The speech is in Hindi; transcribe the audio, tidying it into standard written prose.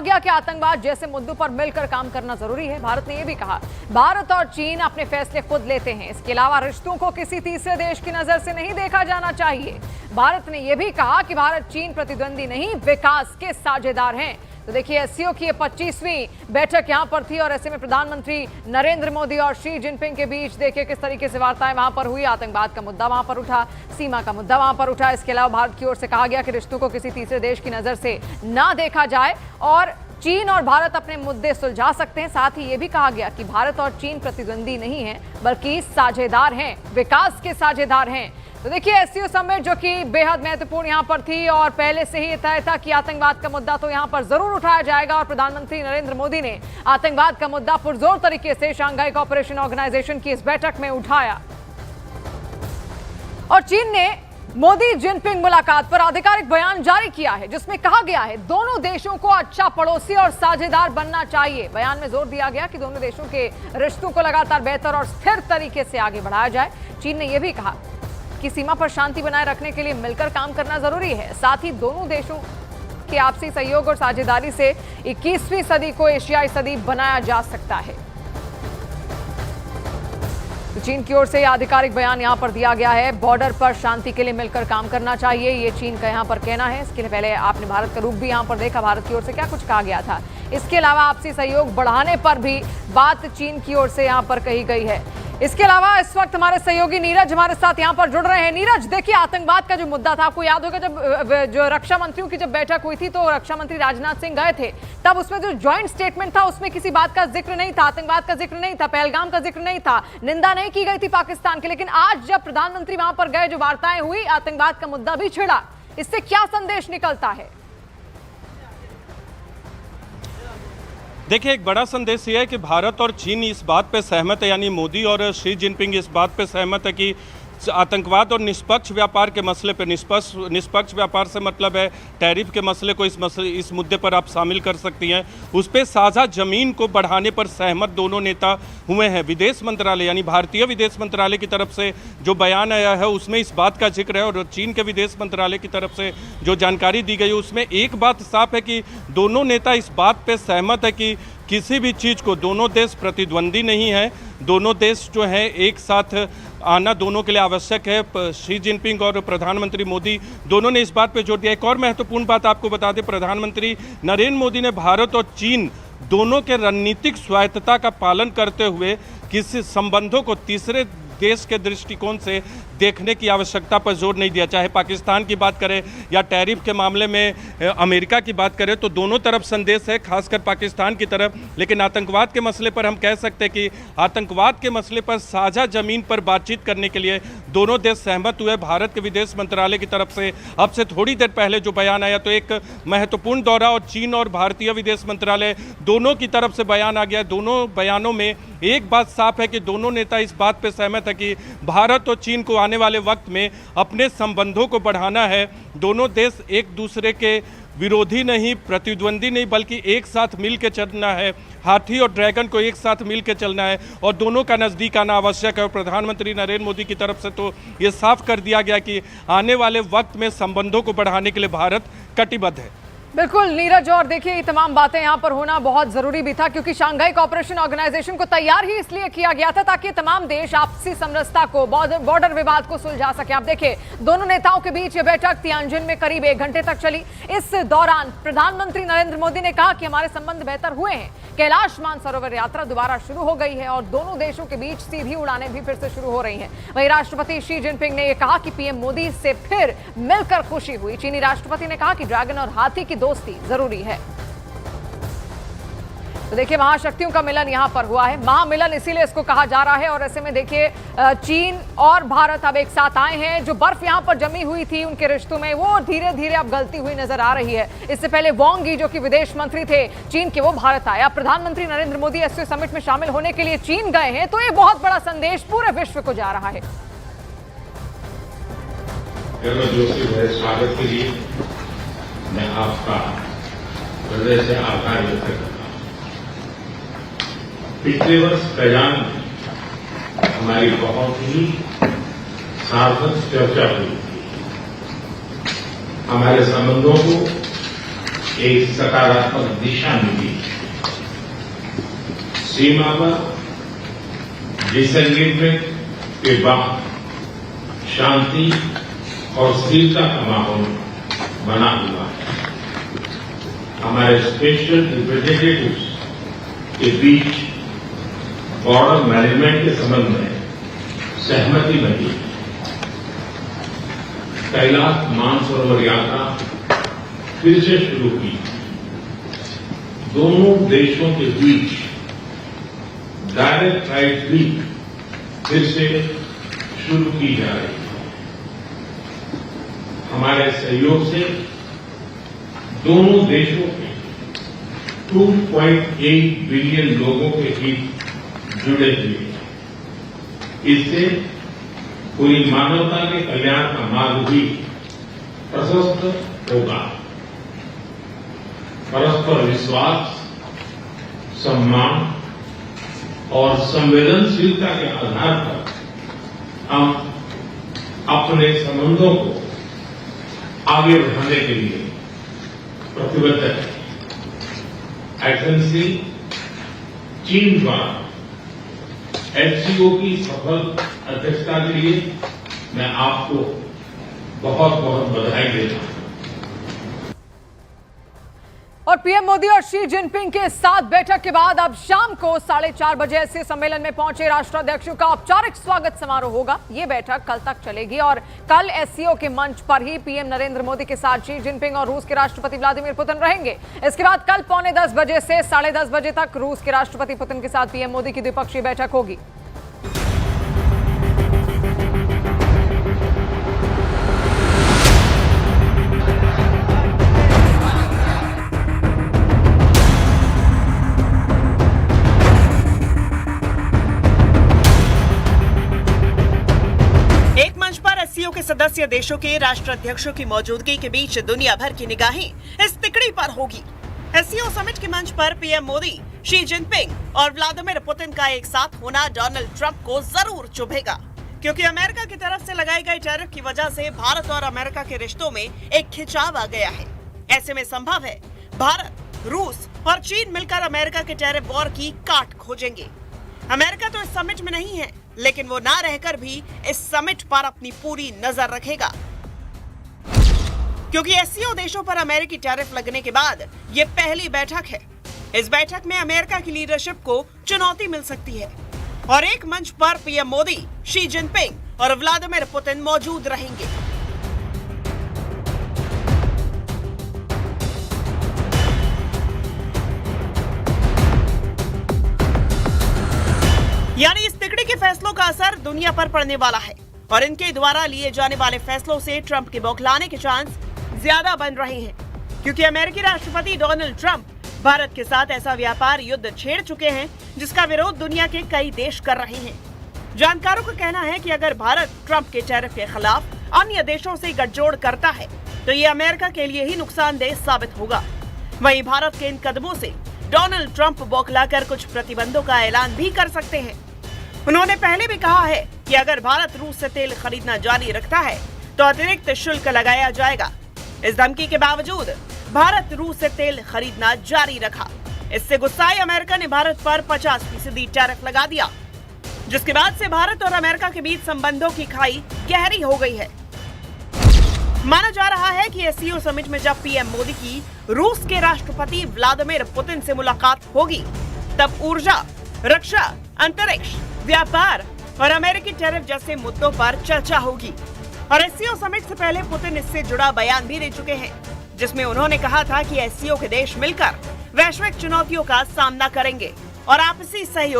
गया कि आतंकवाद जैसे मुद्दों पर मिलकर काम करना जरूरी है। भारत ने यह भी कहा भारत और चीन अपने फैसले खुद लेते हैं। इसके अलावा रिश्तों को किसी तीसरे देश की नजर से नहीं देखा जाना चाहिए। भारत ने यह भी कहा कि भारत चीन प्रतिद्वंदी नहीं, विकास के साझेदार हैं। तो देखिए एससीओ की 25वीं बैठक यहां पर थी और ऐसे में प्रधानमंत्री नरेंद्र मोदी और शी जिनपिंग के बीच देखिए किस तरीके से वार्ताएं वहां पर हुई। आतंकवाद का मुद्दा वहां पर उठा, सीमा का मुद्दा वहां पर उठा। इसके अलावा भारत की ओर से कहा गया कि रिश्तों को किसी तीसरे देश की नजर से ना देखा जाए और चीन और भारत अपने मुद्दे सुलझा सकते हैं। साथ ही यह भी कहा गया कि भारत और चीन प्रतिद्वंदी नहीं है बल्कि साझेदार हैं, विकास के साझेदार हैं। तो देखिए एससीओ समिट जो कि बेहद महत्वपूर्ण यहां पर थी और पहले से ही तय था कि आतंकवाद का मुद्दा तो यहां पर जरूर उठाया जाएगा और प्रधानमंत्री नरेंद्र मोदी ने आतंकवाद का मुद्दा पुरजोर तरीके से शंघाई कोऑपरेशन ऑर्गेनाइजेशन की इस बैठक में उठाया। और चीन ने मोदी जिनपिंग मुलाकात पर आधिकारिक बयान जारी किया है जिसमें कहा गया है दोनों देशों को अच्छा पड़ोसी और साझेदार बनना चाहिए। बयान में जोर दिया गया कि दोनों देशों के रिश्तों को लगातार बेहतर और स्थिर तरीके से आगे बढ़ाया जाए। चीन ने यह भी कहा कि सीमा पर शांति बनाए रखने के लिए मिलकर काम करना जरूरी है। साथ ही दोनों देशों के आपसी सहयोग और साझेदारी से 21वीं सदी को एशियाई सदी बनाया जा सकता है। तो चीन की ओर से यह आधिकारिक बयान यहां पर दिया गया है। बॉर्डर पर शांति के लिए मिलकर काम करना चाहिए, ये चीन का यहां पर कहना है। इसके लिए पहले आपने भारत का रुख भी यहां पर देखा, भारत की ओर से क्या कुछ कहा गया था। इसके अलावा आपसी सहयोग बढ़ाने पर भी बात चीन की ओर से यहां पर कही गई है। इसके अलावा इस वक्त हमारे सहयोगी नीरज हमारे साथ यहां पर जुड़ रहे हैं। नीरज, देखिए आतंकवाद का जो मुद्दा था, आपको याद होगा जब जो रक्षा मंत्रियों की जब बैठक हुई थी तो रक्षा मंत्री राजनाथ सिंह गए थे, तब उसमें जो ज्वाइंट स्टेटमेंट था उसमें किसी बात का जिक्र नहीं था, आतंकवाद का जिक्र नहीं था, पहलगाम का जिक्र नहीं था, निंदा नहीं की गई थी पाकिस्तान की। लेकिन आज जब प्रधानमंत्री वहां पर गए, जो वार्ताएं हुई, आतंकवाद का मुद्दा भी छिड़ा। इससे क्या संदेश निकलता है? देखिए, एक बड़ा संदेश ये है कि भारत और चीन इस बात पे सहमत है, यानी मोदी और शी जिनपिंग इस बात पे सहमत है कि आतंकवाद और निष्पक्ष व्यापार के मसले पे, निष्पक्ष व्यापार से मतलब है टैरिफ के मसले को इस मुद्दे पर आप शामिल कर सकती हैं। उस पर साझा जमीन को बढ़ाने पर सहमत दोनों नेता हुए हैं। विदेश मंत्रालय यानी भारतीय विदेश मंत्रालय की तरफ से जो बयान आया है उसमें इस बात का जिक्र है और चीन के विदेश मंत्रालय की तरफ से जो जानकारी दी गई है उसमें एक बात साफ है कि दोनों नेता इस बात पर सहमत है कि किसी भी चीज़ को, दोनों देश प्रतिद्वंदी नहीं है, दोनों देश जो है एक साथ आना दोनों के लिए आवश्यक है। शी जिनपिंग और प्रधानमंत्री मोदी दोनों ने इस बात पे जोर दिया। एक और महत्वपूर्ण बात आपको बता दें, प्रधानमंत्री नरेंद्र मोदी ने भारत और चीन दोनों के रणनीतिक स्वायत्तता का पालन करते हुए किसी संबंधों को तीसरे देश के दृष्टिकोण से देखने की आवश्यकता पर जोर नहीं दिया। चाहे पाकिस्तान की बात करें या टैरिफ के मामले में अमेरिका की बात करें तो दोनों तरफ संदेश है, खासकर पाकिस्तान की तरफ। लेकिन आतंकवाद के मसले पर हम कह सकते हैं कि आतंकवाद के मसले पर साझा जमीन पर बातचीत करने के लिए दोनों देश सहमत हुए। भारत के विदेश मंत्रालय की तरफ से अब से थोड़ी देर पहले जो बयान आया तो एक महत्वपूर्ण दौरा और चीन और भारतीय विदेश मंत्रालय दोनों की तरफ से बयान आ गया। दोनों बयानों में एक बात साफ है कि दोनों नेता इस बात पर सहमत है कि भारत और चीन को आने वाले वक्त में अपने संबंधों को बढ़ाना है। दोनों देश एक दूसरे के विरोधी नहीं, प्रतिद्वंदी नहीं, बल्कि एक साथ मिल के चलना है। हाथी और ड्रैगन को एक साथ मिल के चलना है और दोनों का नज़दीक आना आवश्यक है। और प्रधानमंत्री नरेंद्र मोदी की तरफ से तो ये साफ कर दिया गया कि आने वाले वक्त में संबंधों को बढ़ाने के लिए भारत कटिबद्ध है। बिल्कुल नीरज, और देखिए ये तमाम बातें यहाँ पर होना बहुत जरूरी भी था क्योंकि शंघाई कोऑपरेशन ऑर्गेनाइजेशन को तैयार ही इसलिए किया गया था ताकि तमाम देश आपसी समरसता को, बॉर्डर विवाद को सुलझा सके। आप देखिए दोनों नेताओं के बीच ये बैठक तियानजिन में करीब 1 घंटे तक चली। इस दौरान प्रधानमंत्री नरेंद्र मोदी ने कहा कि हमारे संबंध बेहतर हुए हैं, कैलाश मानसरोवर यात्रा दोबारा शुरू हो गई है और दोनों देशों के बीच सीधी उड़ानें भी फिर से शुरू हो रही हैं। वहीं राष्ट्रपति शी जिनपिंग ने यह कहा कि पीएम मोदी से फिर मिलकर खुशी हुई। चीनी राष्ट्रपति ने कहा कि ड्रैगन और हाथी की दोस्ती जरूरी है। तो देखिए महाशक्तियों का मिलन यहां पर हुआ है, महामिलन इसीलिए इसको कहा जा रहा है। और ऐसे में देखिए चीन और भारत अब एक साथ आए हैं। जो बर्फ यहां पर जमी हुई थी उनके रिश्तों में, वो धीरे धीरे अब गलती हुई नजर आ रही है। इससे पहले वांग यी जो कि विदेश मंत्री थे चीन के, वो भारत आए। अब प्रधानमंत्री नरेंद्र मोदी एससीओ समिट में शामिल होने के लिए चीन गए हैं, तो ये बहुत बड़ा संदेश पूरे विश्व को जा रहा है। स्वागत के लिए मैं आपका हृदय से आभार व्यक्त करता हूं। पिछले वर्ष कयान में हमारी बहुत ही सार्थक चर्चा हुई थी। हमारे संबंधों को एक सकारात्मक दिशा मिली। सीमा पर डिसएंगेजमेंट के बाद शांति और स्थिरता का माहौल बना हुआ है। हमारे स्पेशल रिप्रेजेंटेटिव्स के बीच बॉर्डर मैनेजमेंट के संबंध में सहमति बनी। कैलाश मानसरोवर यात्रा फिर से शुरू की। दोनों देशों के बीच डायरेक्ट फ्लाइट भी फिर से शुरू की जा रही है। हमारे सहयोग से दोनों देशों के 2.8 बिलियन लोगों के हित जुड़े हुए हैं। इससे पूरी मानवता के कल्याण का मार्ग भी प्रशस्त होगा। परस्पर विश्वास, सम्मान और संवेदनशीलता के आधार पर हम अपने संबंधों को आगे बढ़ाने के लिए प्रतिबद्ध हैं। एक्सेलेंसी, चीन द्वारा एचसीओ की सफल अध्यक्षता के लिए मैं आपको बहुत बहुत बधाई देता हूं। और पीएम मोदी और शी जिनपिंग के साथ बैठक के बाद अब शाम को 4:30 बजे ऐसे सम्मेलन में पहुंचे राष्ट्राध्यक्षों का औपचारिक स्वागत समारोह होगा। ये बैठक कल तक चलेगी और कल एससीओ के मंच पर ही पीएम नरेंद्र मोदी के साथ शी जिनपिंग और रूस के राष्ट्रपति व्लादिमीर पुतिन रहेंगे। इसके बाद कल 9:45 बजे से 10:30 बजे तक रूस के राष्ट्रपति पुतिन के साथ पीएम मोदी की द्विपक्षीय बैठक होगी। के सदस्य देशों के राष्ट्राध्यक्षों की मौजूदगी के बीच दुनिया भर की निगाहें इस तिकड़ी पर होगी। एससीओ समिट के मंच पर पीएम मोदी, शी जिनपिंग और व्लादिमीर पुतिन का एक साथ होना डोनाल्ड ट्रंप को जरूर चुभेगा, क्योंकि अमेरिका की तरफ से लगाई गई टैरिफ की वजह से भारत और अमेरिका के रिश्तों में एक खिंचाव आ गया है। ऐसे में संभव है भारत, रूस और चीन मिलकर अमेरिका के टैरिफ वॉर की काट खोजेंगे। अमेरिका तो इस समिट में नहीं है, लेकिन वो ना रहकर भी इस समिट पर अपनी पूरी नजर रखेगा, क्योंकि एससीओ देशों पर अमेरिकी टैरिफ लगने के बाद ये पहली बैठक है। इस बैठक में अमेरिका की लीडरशिप को चुनौती मिल सकती है और एक मंच पर पीएम मोदी, शी जिनपिंग और व्लादिमीर पुतिन मौजूद रहेंगे। यानी इस तिकड़ी के फैसलों का असर दुनिया पर पड़ने वाला है और इनके द्वारा लिए जाने वाले फैसलों से ट्रंप के बौखलाने के चांस ज्यादा बन रहे हैं, क्योंकि अमेरिकी राष्ट्रपति डोनाल्ड ट्रंप भारत के साथ ऐसा व्यापार युद्ध छेड़ चुके हैं जिसका विरोध दुनिया के कई देश कर रहे हैं। जानकारों का कहना है कि अगर भारत ट्रंप के टैरिफ के खिलाफ अन्य देशों से गठजोड़ करता है तो ये अमेरिका के लिए ही नुकसानदेह साबित होगा। वहीं भारत के इन कदमों से डोनाल्ड ट्रंप बौखलाकर कुछ प्रतिबंधों का ऐलान भी कर सकते हैं। उन्होंने पहले भी कहा है कि अगर भारत रूस से तेल खरीदना जारी रखता है तो अतिरिक्त शुल्क लगाया जाएगा। इस धमकी के बावजूद भारत रूस से तेल खरीदना जारी रखा। इससे गुस्साए अमेरिका ने भारत पर 50% टैरिफ लगा दिया, जिसके बाद से भारत और अमेरिका के बीच संबंधों की खाई गहरी हो गई है। माना जा रहा है कि एससीओ समिट में जब पीएम मोदी की रूस के राष्ट्रपति व्लादिमीर पुतिन से मुलाकात होगी, तब ऊर्जा, रक्षा, अंतरिक्ष, व्यापार और अमेरिकी टैरिफ जैसे मुद्दों पर चर्चा होगी। और एससीओ समिट से पहले पुतिन इससे जुड़ा बयान भी दे चुके हैं, जिसमें उन्होंने कहा था कि एससीओ के देश मिलकर वैश्विक चुनौतियों का सामना करेंगे और आपसी सहयोग